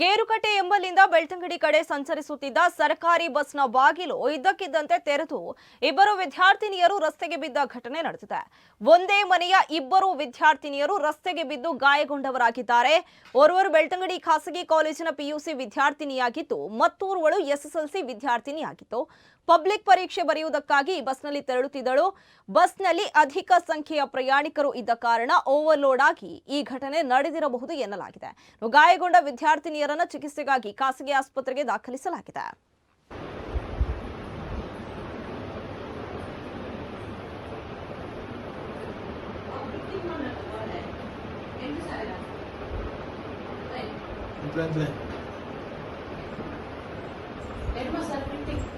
ಗೇರುಕಟ್ಟೆ ಎಂಬಲ್ಲಿಂದ ಬೆಳ್ತಂಗಡಿ ಕಡೆ ಸಂಚರಿಸುತ್ತಿದ್ದ ಸರ್ಕಾರಿ ಬಸ್ನ ಬಾಗಿಲು ಇದ್ದಕ್ಕಿದ್ದಂತೆ ತೆರೆದು ಇಬ್ಬರು ವಿದ್ಯಾರ್ಥಿನಿಯರು ರಸ್ತೆಗೆ ಬಿದ್ದ ಘಟನೆ ನಡೆದಿದೆ. ಒಂದೇ ಮನೆಯ ಇಬ್ಬರು ವಿದ್ಯಾರ್ಥಿನಿಯರು ರಸ್ತೆಗೆ ಬಿದ್ದು ಗಾಯಗೊಂಡವರಾಗಿದ್ದಾರೆ. ಓರ್ವರು ಬೆಳ್ತಂಗಡಿ ಖಾಸಗಿ ಕಾಲೇಜಿನ ಪಿಯುಸಿ ವಿದ್ಯಾರ್ಥಿನಿಯಾಗಿದ್ದು ಮತ್ತೋರ್ವಳು ಎಸ್ಎಸ್ಎಲ್ಸಿ ವಿದ್ಯಾರ್ಥಿನಿಯಾಗಿತ್ತು. ಪಬ್ಲಿಕ್ ಪರೀಕ್ಷೆ ಬರೆಯುವುದಕ್ಕಾಗಿ ಬಸ್ನಲ್ಲಿ ತೆರಳುತ್ತಿದ್ದಳು. ಬಸ್ನಲ್ಲಿ ಅಧಿಕ ಸಂಖ್ಯೆಯ ಪ್ರಯಾಣಿಕರು ಇದ್ದ ಕಾರಣ ಓವರ್ಲೋಡ್ ಆಗಿ ಈ ಘಟನೆ ನಡೆದಿರಬಹುದು ಎನ್ನಲಾಗಿದೆ. ಗಾಯಗೊಂಡ ವಿದ್ಯಾರ್ಥಿನಿಯರನ್ನು ಚಿಕಿತ್ಸೆಗಾಗಿ ಖಾಸಗಿ ಆಸ್ಪತ್ರೆಗೆ ದಾಖಲಿಸಲಾಗಿದೆ. Influencer.